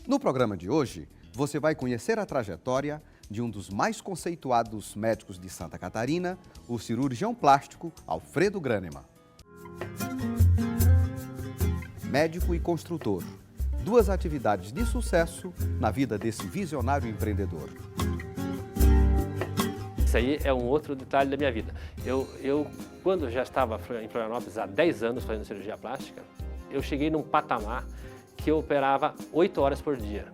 No programa de hoje, você vai conhecer a trajetória de um dos mais conceituados médicos de Santa Catarina, o cirurgião plástico Alfredo Graneman. Médico e construtor, duas atividades de sucesso na vida desse visionário empreendedor. Isso aí é um outro detalhe da minha vida. Quando já estava em Florianópolis há 10 anos fazendo cirurgia plástica, eu cheguei num patamar que eu operava 8 horas por dia,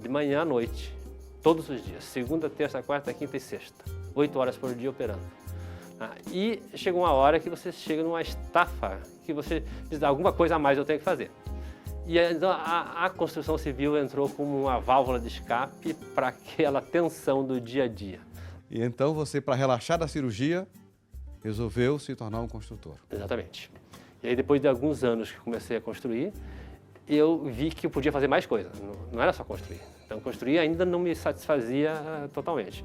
de manhã à noite, todos os dias, segunda, terça, quarta, quinta e sexta, 8 horas por dia operando. E chegou uma hora que você chega numa estafa, que você diz, alguma coisa a mais eu tenho que fazer. E então, a construção civil entrou como uma válvula de escape para aquela tensão do dia a dia. E então você, para relaxar da cirurgia, resolveu se tornar um construtor. Exatamente. E aí depois de alguns anos que comecei a construir, eu vi que eu podia fazer mais coisas, não era só construir. Então construir ainda não me satisfazia totalmente.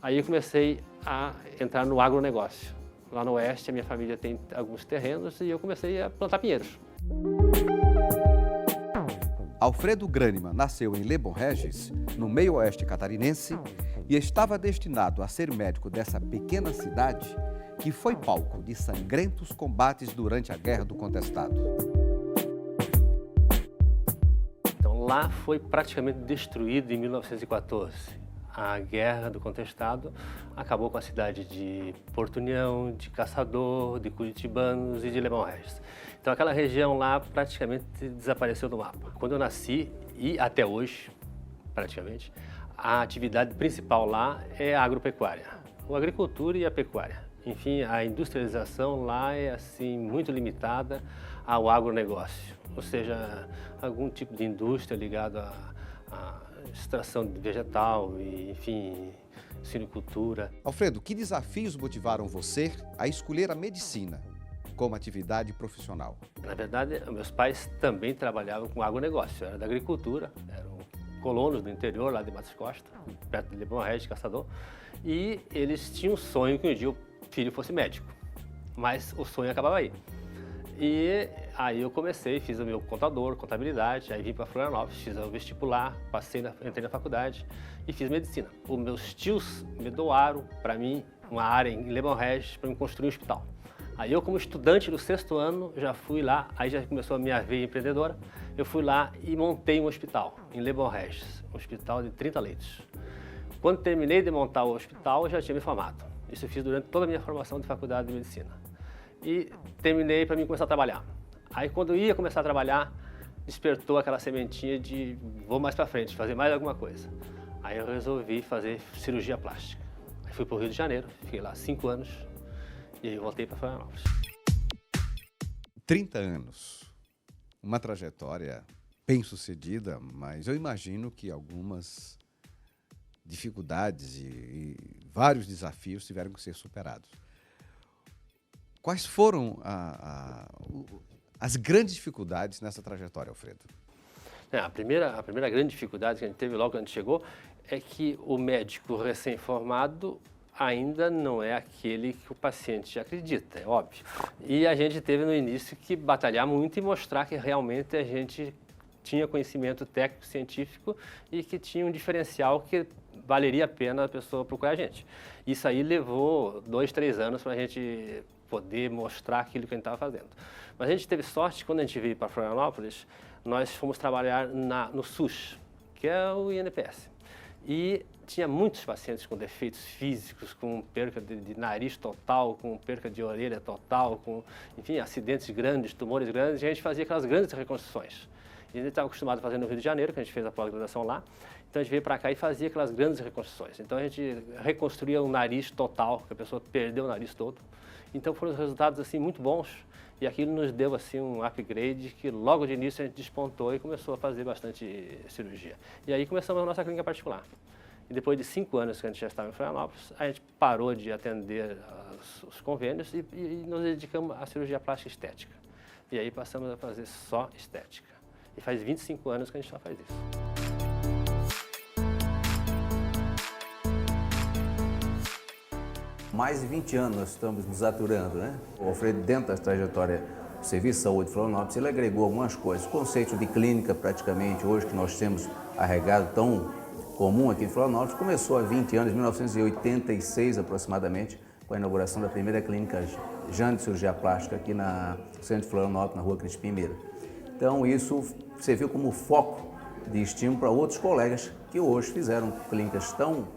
Aí eu comecei a entrar no agronegócio. Lá no Oeste a minha família tem alguns terrenos e eu comecei a plantar pinheiros. Alfredo Graneman nasceu em Lebon Regis, no meio oeste catarinense, e estava destinado a ser médico dessa pequena cidade que foi palco de sangrentos combates durante a Guerra do Contestado. Então lá foi praticamente destruído em 1914. A Guerra do Contestado acabou com a cidade de Porto União, de Caçador, de Curitibanos e de Lebon Regis. Então aquela região lá praticamente desapareceu do mapa. Quando eu nasci, e até hoje, praticamente, a atividade principal lá é a agropecuária, a agricultura e a pecuária. Enfim, a industrialização lá é assim muito limitada ao agronegócio, ou seja, algum tipo de indústria ligada à extração de vegetal e, enfim, suinocultura. Alfredo, que desafios motivaram você a escolher a medicina como atividade profissional? Na verdade, meus pais também trabalhavam com agronegócio, era da agricultura, eram colonos do interior, lá de Matos Costa, perto de Lebon Regis, Caçador, e eles tinham um sonho que um dia o filho fosse médico, mas o sonho acabava aí. E aí eu comecei, fiz o meu contabilidade, aí vim para Florianópolis, fiz o vestibular, entrei na faculdade e fiz medicina. Os meus tios me doaram para mim uma área em Lebon Regis para me construir um hospital. Aí eu, como estudante do 6º ano, já fui lá, aí já começou a minha veia empreendedora, eu fui lá e montei um hospital em Lebon Regis, um hospital de 30 leitos. Quando terminei de montar o hospital, eu já tinha me formado. Isso eu fiz durante toda a minha formação de faculdade de medicina. E terminei para mim começar a trabalhar. Aí quando eu ia começar a trabalhar, despertou aquela sementinha de vou mais para frente, fazer mais alguma coisa. Aí eu resolvi fazer cirurgia plástica. Aí fui para o Rio de Janeiro, fiquei lá 5 anos e aí voltei para Florianópolis. 30 anos, uma trajetória bem-sucedida, mas eu imagino que algumas dificuldades e vários desafios tiveram que ser superados. Quais foram as grandes dificuldades nessa trajetória, Alfredo? A primeira grande dificuldade que a gente teve logo quando a gente chegou é que o médico recém-formado ainda não é aquele que o paciente acredita, é óbvio. E a gente teve no início que batalhar muito e mostrar que realmente a gente tinha conhecimento técnico, científico e que tinha um diferencial que valeria a pena a pessoa procurar a gente. Isso aí levou 2, 3 anos para a gente poder mostrar aquilo que a gente estava fazendo. Mas a gente teve sorte, quando a gente veio para Florianópolis, nós fomos trabalhar no SUS, que é o INPS. E tinha muitos pacientes com defeitos físicos, com perca de nariz total, com perca de orelha total, com, enfim, acidentes grandes, tumores grandes, e a gente fazia aquelas grandes reconstruções. E a gente estava acostumado a fazer no Rio de Janeiro, que a gente fez a pós-graduação lá, então a gente veio para cá e fazia aquelas grandes reconstruções. Então a gente reconstruía o nariz total, que a pessoa perdeu o nariz todo. Então foram resultados assim muito bons e aquilo nos deu assim um upgrade que logo de início a gente despontou e começou a fazer bastante cirurgia. E aí começamos a nossa clínica particular. E depois de 5 anos que a gente já estava em Florianópolis, a gente parou de atender os convênios e nos dedicamos à cirurgia plástica e estética. E aí passamos a fazer só estética. E faz 25 anos que a gente só faz isso. Mais de 20 anos nós estamos nos aturando, né? O Alfredo, dentro da trajetória Serviço de Saúde de Florianópolis, ele agregou algumas coisas. O conceito de clínica, praticamente, hoje que nós temos arregado tão comum aqui em Florianópolis, começou há 20 anos, 1986 aproximadamente, com a inauguração da primeira clínica Jane de Cirurgia Plástica aqui no centro de Florianópolis, na rua Crispim Meira. Então isso serviu como foco de estímulo para outros colegas que hoje fizeram clínicas tão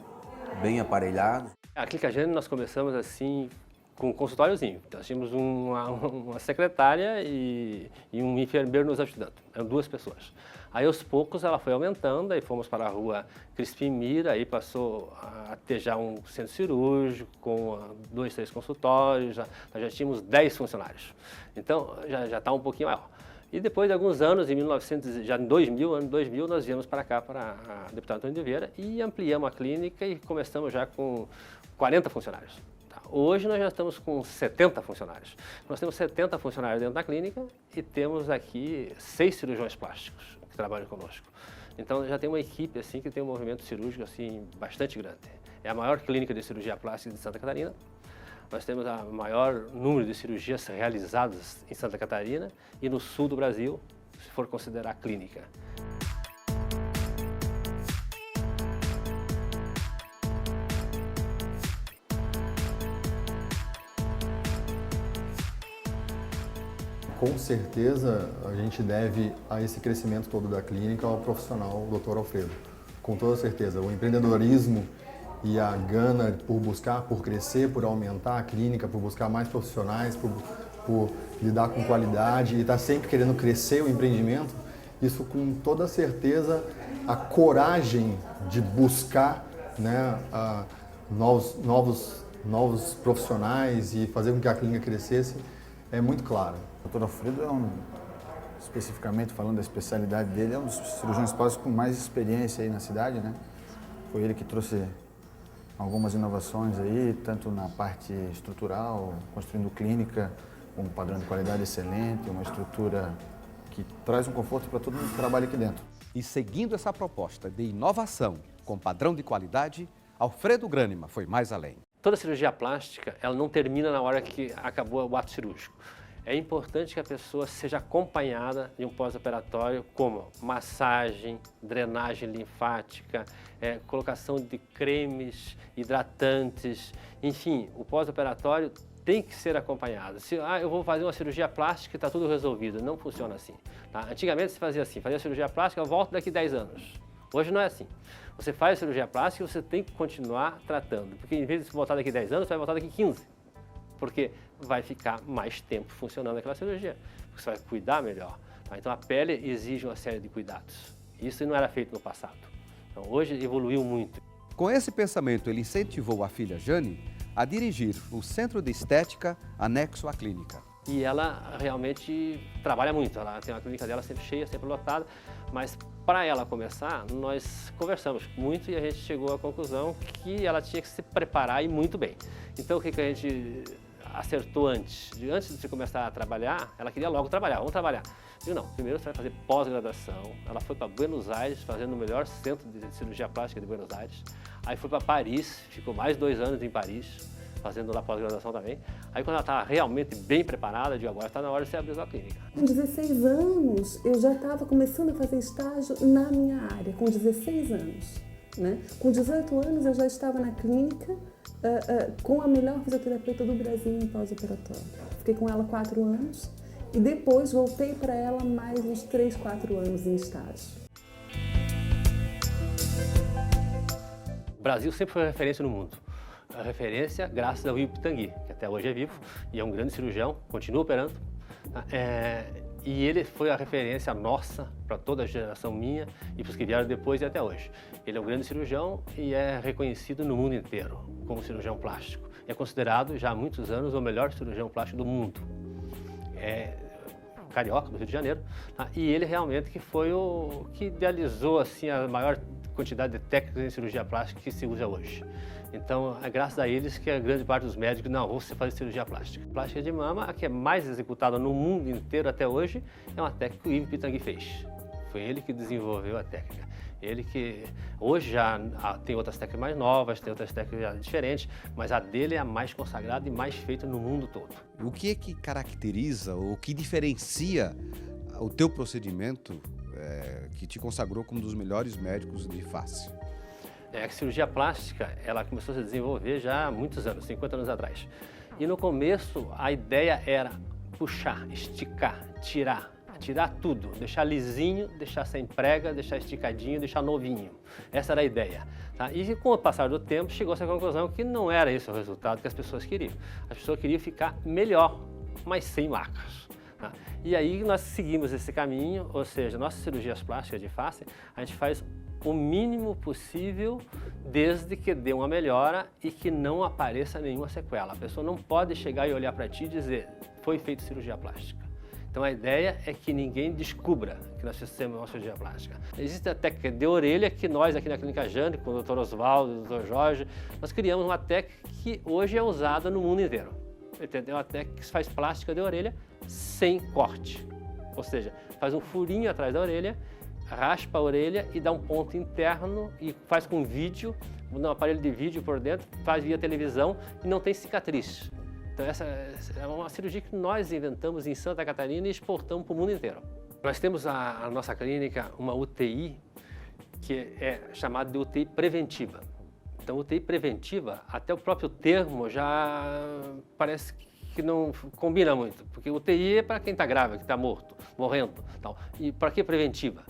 bem aparelhadas. A Clínica Jane nós começamos assim, com um consultóriozinho. Nós tínhamos uma secretária e um enfermeiro nos ajudando. Eram 2 pessoas. Aí, aos poucos, ela foi aumentando, aí fomos para a rua Crispim Mira, aí passou a ter já um centro cirúrgico, com 2, 3 consultórios, nós já tínhamos 10 funcionários. Então, já está um pouquinho maior. E depois de alguns anos, já em 2000, nós viemos para cá, para a deputada Antônio de Oliveira, e ampliamos a clínica e começamos já com 40 funcionários. Hoje nós já estamos com 70 funcionários. Nós temos 70 funcionários dentro da clínica e temos aqui 6 cirurgiões plásticos que trabalham conosco. Então já tem uma equipe assim que tem um movimento cirúrgico assim bastante grande. É a maior clínica de cirurgia plástica de Santa Catarina. Nós temos o maior número de cirurgias realizadas em Santa Catarina e no sul do Brasil, se for considerar a clínica. Com certeza, a gente deve a esse crescimento todo da clínica ao profissional Dr. Alfredo. Com toda certeza, o empreendedorismo e a gana por buscar, por crescer, por aumentar a clínica, por buscar mais profissionais, por lidar com qualidade e estar sempre querendo crescer o empreendimento, isso com toda certeza, a coragem de buscar, né, novos profissionais e fazer com que a clínica crescesse é muito claro. O Dr. Alfredo especificamente falando da especialidade dele, é um dos cirurgiões plásticos com mais experiência aí na cidade, né? Foi ele que trouxe algumas inovações aí, tanto na parte estrutural, construindo clínica com um padrão de qualidade excelente, uma estrutura que traz um conforto para todo mundo que trabalha aqui dentro. E seguindo essa proposta de inovação com padrão de qualidade, Alfredo Grânima foi mais além. Toda cirurgia plástica, ela não termina na hora que acabou o ato cirúrgico. É importante que a pessoa seja acompanhada de um pós-operatório, como massagem, drenagem linfática, colocação de cremes, hidratantes, enfim, o pós-operatório tem que ser acompanhado. Se eu vou fazer uma cirurgia plástica e está tudo resolvido, não funciona assim. Tá? Antigamente se fazia assim, fazia cirurgia plástica, eu volto daqui 10 anos. Hoje não é assim. Você faz a cirurgia plástica e você tem que continuar tratando, porque em vez de voltar daqui 10 anos, você vai voltar daqui 15. Porque vai ficar mais tempo funcionando aquela cirurgia, porque você vai cuidar melhor. Tá? Então a pele exige uma série de cuidados. Isso não era feito no passado. Então hoje evoluiu muito. Com esse pensamento, ele incentivou a filha Jane a dirigir o Centro de Estética anexo à clínica. E ela realmente trabalha muito, ela tem uma clínica dela sempre cheia, sempre lotada, mas para ela começar, nós conversamos muito e a gente chegou à conclusão que ela tinha que se preparar e muito bem. Então o que a gente acertou antes? Antes de começar a trabalhar, ela queria logo trabalhar, vamos trabalhar. Eu não, primeiro você vai fazer pós-graduação, ela foi para Buenos Aires, fazendo o melhor centro de cirurgia plástica de Buenos Aires, aí foi para Paris, ficou mais 2 anos em Paris, fazendo lá pós-graduação também. Aí quando ela estava realmente bem preparada, eu digo, agora está na hora de você abrir a clínica. Com 16 anos, eu já estava começando a fazer estágio na minha área, com 16 anos. Né? Com 18 anos, eu já estava na clínica com a melhor fisioterapeuta do Brasil em pós-operatório. Fiquei com ela 4 anos e depois voltei para ela mais uns 3, 4 anos em estágio. O Brasil sempre foi referência no mundo. A referência graças ao Ivo Pitangui, que até hoje é vivo e é um grande cirurgião, continua operando. E ele foi a referência nossa para toda a geração minha e para os que vieram depois e até hoje. Ele é um grande cirurgião e é reconhecido no mundo inteiro como cirurgião plástico. É considerado já há muitos anos o melhor cirurgião plástico do mundo. É carioca, do Rio de Janeiro. Tá? E ele realmente que foi o que idealizou assim, a maior quantidade de técnicas em cirurgia plástica que se usa hoje. Então, é graças a eles que a grande parte dos médicos, não, vou fazer cirurgia plástica. Plástica de mama, a que é mais executada no mundo inteiro até hoje, é uma técnica que o Ivo Pitangui fez. Foi ele que desenvolveu a técnica. Ele que hoje já tem outras técnicas mais novas, tem outras técnicas já diferentes, mas a dele é a mais consagrada e mais feita no mundo todo. O que é que caracteriza, ou o que diferencia o teu procedimento que te consagrou como um dos melhores médicos de face? A cirurgia plástica, ela começou a se desenvolver já há muitos anos, 50 anos atrás. E no começo, a ideia era puxar, esticar, tirar tudo, deixar lisinho, deixar sem prega, deixar esticadinho, deixar novinho. Essa era a ideia. Tá? E com o passar do tempo, chegou-se à conclusão que não era esse o resultado que as pessoas queriam. As pessoas queriam ficar melhor, mas sem marcas. Tá? E aí nós seguimos esse caminho, ou seja, nossas cirurgias plásticas de face, a gente faz o mínimo possível desde que dê uma melhora e que não apareça nenhuma sequela. A pessoa não pode chegar e olhar para ti e dizer, foi feita cirurgia plástica. Então a ideia é que ninguém descubra que nós fizemos uma cirurgia plástica. Existe a técnica de orelha que nós aqui na Clínica Jânio, com o Dr. Oswaldo e o Dr. Jorge, nós criamos uma técnica que hoje é usada no mundo inteiro. Entendeu? Uma técnica que faz plástica de orelha sem corte. Ou seja, faz um furinho atrás da orelha, raspa a orelha e dá um ponto interno e faz com vídeo, um aparelho de vídeo por dentro, faz via televisão e não tem cicatriz. Então essa é uma cirurgia que nós inventamos em Santa Catarina e exportamos para o mundo inteiro. Nós temos a nossa clínica uma UTI que é chamada de UTI preventiva. Então UTI preventiva, até o próprio termo já parece que não combina muito, porque UTI é para quem está grávida, que está morrendo. Tal. E para que preventiva?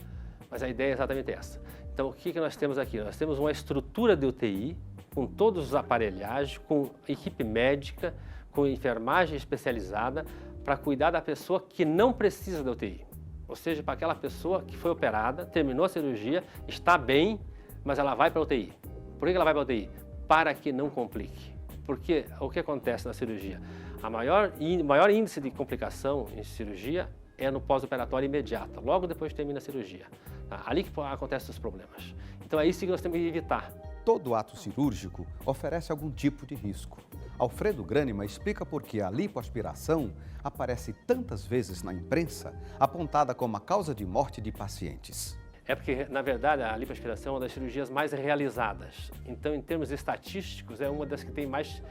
Mas a ideia é exatamente essa. Então o que nós temos aqui? Nós temos uma estrutura de UTI com todos os aparelhagens, com equipe médica, com enfermagem especializada para cuidar da pessoa que não precisa da UTI. Ou seja, para aquela pessoa que foi operada, terminou a cirurgia, está bem, mas ela vai para a UTI. Por que ela vai para a UTI? Para que não complique. Porque o que acontece na cirurgia? O maior índice de complicação em cirurgia é no pós-operatório imediato, logo depois que termina a cirurgia. Ali que acontecem os problemas. Então é isso que nós temos que evitar. Todo ato cirúrgico oferece algum tipo de risco. Alfredo Granima explica por que a lipoaspiração aparece tantas vezes na imprensa, apontada como a causa de morte de pacientes. É porque, na verdade, a lipoaspiração é uma das cirurgias mais realizadas. Então, em termos estatísticos, é uma das que tem mais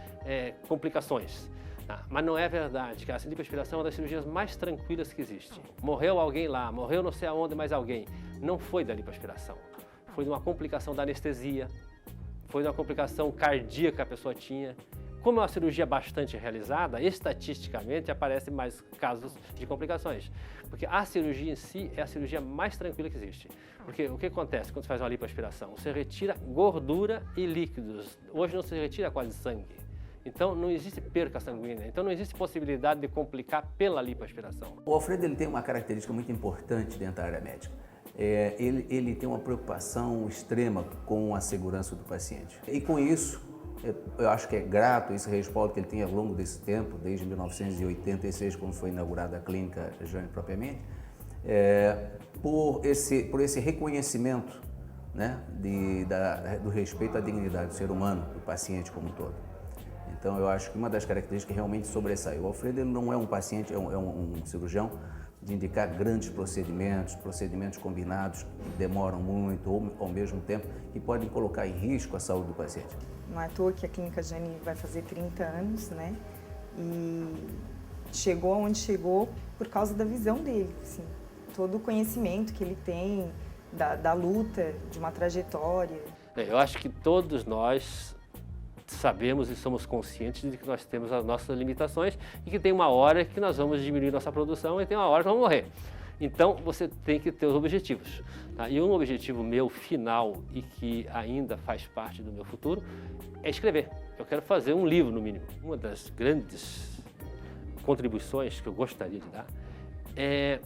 complicações. Mas não é verdade que a lipoaspiração é uma das cirurgias mais tranquilas que existe. Morreu alguém lá, morreu não sei aonde mais alguém. Não foi da lipoaspiração. Foi de uma complicação da anestesia, foi de uma complicação cardíaca que a pessoa tinha. Como é uma cirurgia bastante realizada, estatisticamente aparecem mais casos de complicações. Porque a cirurgia em si é a cirurgia mais tranquila que existe. Porque o que acontece quando você faz uma lipoaspiração? Você retira gordura e líquidos. Hoje não se retira quase sangue. Então não existe perca sanguínea. Então não existe possibilidade de complicar pela lipoaspiração. O Alfredo ele tem uma característica muito importante dentro da área médica. Ele tem uma preocupação extrema com a segurança do paciente. E com isso, eu acho que é grato esse respaldo que ele tem ao longo desse tempo, desde 1986, quando foi inaugurada a Clínica Jânio propriamente, por esse reconhecimento, né, do respeito à dignidade do ser humano, do paciente como um todo. Então, eu acho que uma das características que realmente sobressaiu. O Alfredo ele não é um paciente, é um cirurgião de indicar grandes procedimentos combinados que demoram muito ou ao mesmo tempo e podem colocar em risco a saúde do paciente. Não é à toa que a Clínica Jânio vai fazer 30 anos, né? E chegou onde chegou por causa da visão dele, assim. Todo o conhecimento que ele tem da luta, de uma trajetória. Eu acho que todos nós sabemos e somos conscientes de que nós temos as nossas limitações e que tem uma hora que nós vamos diminuir nossa produção e tem uma hora que vamos morrer. Então, você tem que ter os objetivos. Tá? E um objetivo meu final e que ainda faz parte do meu futuro é escrever. Eu quero fazer um livro, no mínimo. Uma das grandes contribuições que eu gostaria de dar é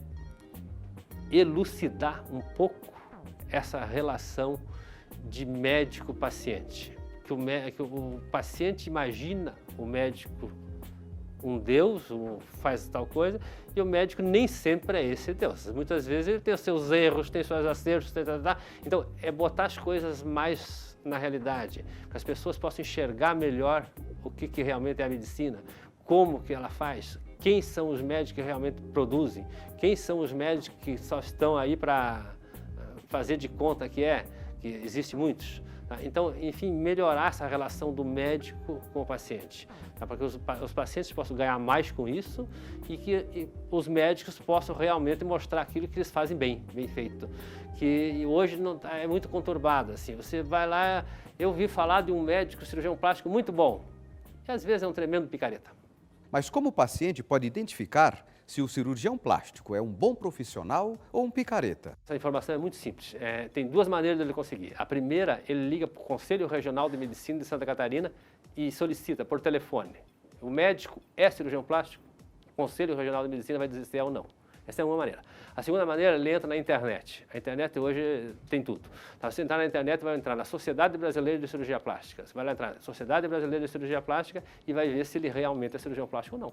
elucidar um pouco essa relação de médico-paciente. Que o paciente imagina o médico um Deus, faz tal coisa, e o médico nem sempre é esse Deus. Muitas vezes ele tem os seus erros, tem seus acertos, Então, é botar as coisas mais na realidade, para as pessoas possam enxergar melhor o que realmente é a medicina, como que ela faz, quem são os médicos que realmente produzem, quem são os médicos que só estão aí para fazer de conta que existe muitos. Tá? Então, enfim, melhorar essa relação do médico com o paciente, tá? Para que os pacientes possam ganhar mais com isso e que os médicos possam realmente mostrar aquilo que eles fazem bem feito. Que hoje não, é muito conturbado, assim, você vai lá, eu ouvi falar de um médico cirurgião plástico muito bom, e às vezes é um tremendo picareta. Mas como o paciente pode identificar se o cirurgião plástico é um bom profissional ou um picareta? Essa informação é muito simples. Tem duas maneiras dele conseguir. A primeira, ele liga para o Conselho Regional de Medicina de Santa Catarina e solicita por telefone. O médico é cirurgião plástico? O Conselho Regional de Medicina vai dizer se é ou não. Essa é uma maneira. A segunda maneira, ele entra na internet. A internet hoje tem tudo. Tá, você entrar na internet, vai entrar na Sociedade Brasileira de Cirurgia Plástica. Você vai lá entrar na Sociedade Brasileira de Cirurgia Plástica e vai ver se ele realmente é cirurgião plástico ou não.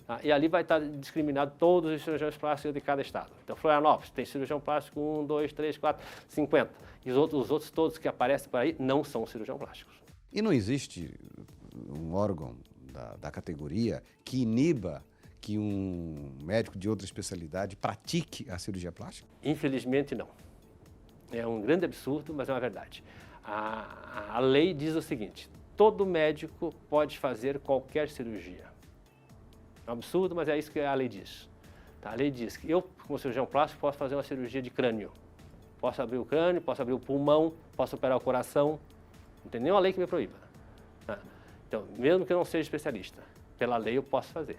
Tá? E ali vai estar discriminado todos os cirurgiões plásticos de cada estado. Então, Florianópolis tem cirurgião plástico 1, 2, 3, 4, 50. E os outros todos que aparecem por aí não são cirurgião plásticos. E não existe um órgão da categoria que iniba que um médico de outra especialidade pratique a cirurgia plástica? Infelizmente, não. É um grande absurdo, mas é uma verdade. A lei diz o seguinte: todo médico pode fazer qualquer cirurgia. É um absurdo, mas é isso que a lei diz. Tá? A lei diz que eu, como cirurgião plástico, posso fazer uma cirurgia de crânio. Posso abrir o crânio, posso abrir o pulmão, posso operar o coração. Não tem nenhuma lei que me proíba. Tá? Então, mesmo que eu não seja especialista, pela lei eu posso fazer.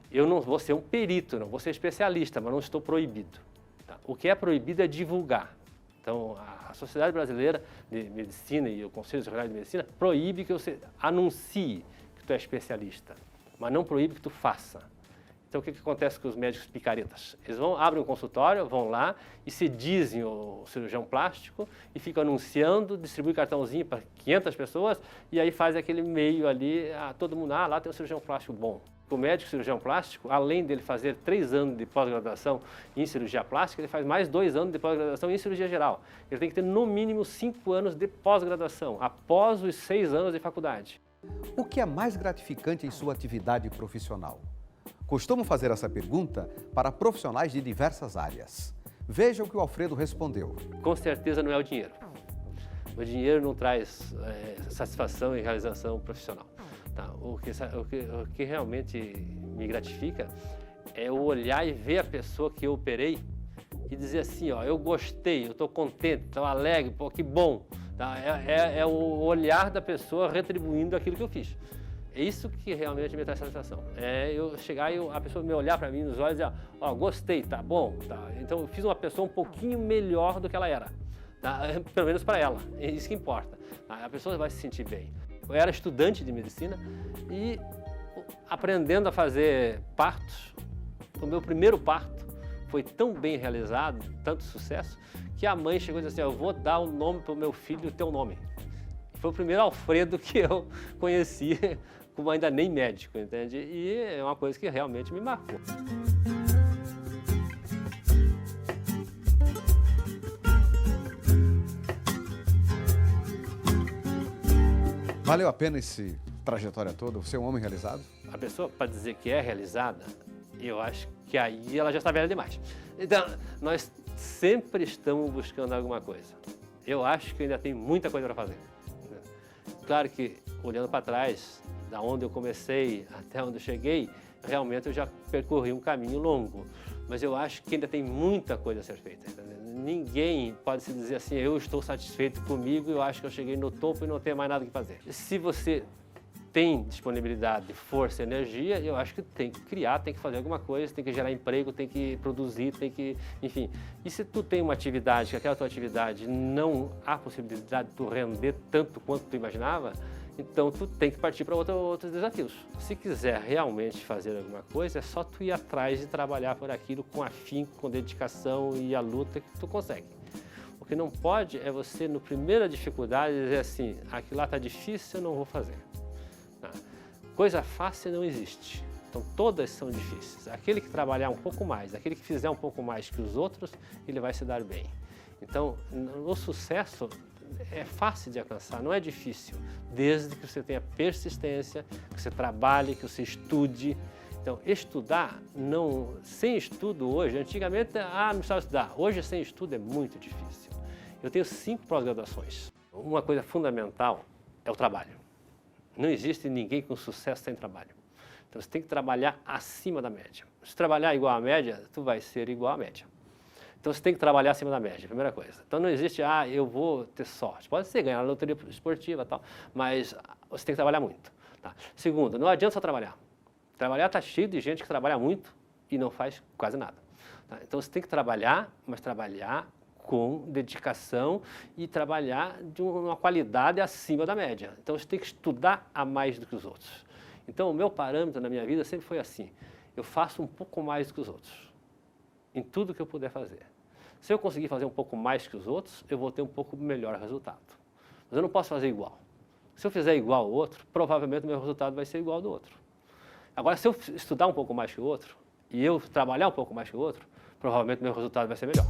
Eu não vou ser um perito, não vou ser especialista, mas não estou proibido. Tá? O que é proibido é divulgar. Então, a Sociedade Brasileira de Medicina e o Conselho Regional de Medicina proíbe que você anuncie que tu é especialista, mas não proíbe que tu faça. Então, o que acontece com os médicos picaretas? Eles abrem um consultório, vão lá e se dizem o cirurgião plástico e ficam anunciando, distribuem cartãozinho para 500 pessoas e aí faz aquele meio ali, todo mundo, lá tem um cirurgião plástico bom. O médico cirurgião plástico, além dele fazer 3 anos de pós-graduação em cirurgia plástica, ele faz mais 2 anos de pós-graduação em cirurgia geral. Ele tem que ter no mínimo 5 anos de pós-graduação, após os 6 anos de faculdade. O que é mais gratificante em sua atividade profissional? Costumo fazer essa pergunta para profissionais de diversas áreas. Veja o que o Alfredo respondeu. Com certeza não é o dinheiro. O dinheiro não traz satisfação e realização profissional. Tá? O que realmente me gratifica é o olhar e ver a pessoa que eu operei e dizer assim, eu gostei, eu estou contente, estou alegre, pô, que bom. Tá? É o olhar da pessoa retribuindo aquilo que eu fiz. É isso que realmente me traz satisfação. É eu chegar e a pessoa me olhar para mim nos olhos e dizer, gostei, tá bom. Tá? Então eu fiz uma pessoa um pouquinho melhor do que ela era. Tá? Pelo menos para ela, é isso que importa. Tá? A pessoa vai se sentir bem. Eu era estudante de medicina e aprendendo a fazer partos, o meu primeiro parto foi tão bem realizado, tanto sucesso, que a mãe chegou e disse assim, eu vou dar um nome para o meu filho, o teu nome. Foi o primeiro Alfredo que eu conheci, como ainda nem médico, entende? E é uma coisa que realmente me marcou. Valeu a pena essa trajetória toda? Você é um homem realizado? A pessoa, para dizer que é realizada, eu acho que aí ela já está velha demais. Então, nós sempre estamos buscando alguma coisa. Eu acho que ainda tem muita coisa para fazer. Claro que, olhando para trás, da onde eu comecei até onde eu cheguei, realmente eu já percorri um caminho longo. Mas eu acho que ainda tem muita coisa a ser feita. Ninguém pode se dizer assim, eu estou satisfeito comigo, eu acho que eu cheguei no topo e não tenho mais nada que fazer. Se você tem disponibilidade, força e energia, eu acho que tem que criar, tem que fazer alguma coisa, tem que gerar emprego, tem que produzir, tem que, enfim. E se tu tem uma atividade, que aquela tua atividade não há possibilidade de tu render tanto quanto tu imaginava, então tu tem que partir para outros desafios. Se quiser realmente fazer alguma coisa, é só tu ir atrás e trabalhar por aquilo com afinco, com dedicação e a luta que tu consegue. O que não pode é você, no primeira dificuldade, dizer assim, aquilo lá está difícil, eu não vou fazer. Tá? Coisa fácil não existe. Então todas são difíceis. Aquele que trabalhar um pouco mais, aquele que fizer um pouco mais que os outros, ele vai se dar bem. Então, o sucesso é fácil de alcançar, não é difícil, desde que você tenha persistência, que você trabalhe, que você estude, Então, estudar, sem estudo hoje, antigamente, não precisava estudar. Hoje, sem estudo é muito difícil. Eu tenho 5 pós-graduações. Uma coisa fundamental é o trabalho. Não existe ninguém com sucesso sem trabalho. Então, você tem que trabalhar acima da média. Se trabalhar igual à média, tu vai ser igual à média. Então, você tem que trabalhar acima da média, primeira coisa. Então, não existe, eu vou ter sorte. Pode ser ganhar na loteria esportiva e tal, mas você tem que trabalhar muito. Tá? Segundo, não adianta só trabalhar. Trabalhar está cheio de gente que trabalha muito e não faz quase nada. Tá? Então, você tem que trabalhar, mas trabalhar com dedicação e trabalhar de uma qualidade acima da média. Então, você tem que estudar a mais do que os outros. Então, o meu parâmetro na minha vida sempre foi assim, eu faço um pouco mais do que os outros, em tudo que eu puder fazer. Se eu conseguir fazer um pouco mais que os outros, eu vou ter um pouco melhor resultado. Mas eu não posso fazer igual. Se eu fizer igual ao outro, provavelmente o meu resultado vai ser igual ao do outro. Agora, se eu estudar um pouco mais que o outro, e eu trabalhar um pouco mais que o outro, provavelmente o meu resultado vai ser melhor.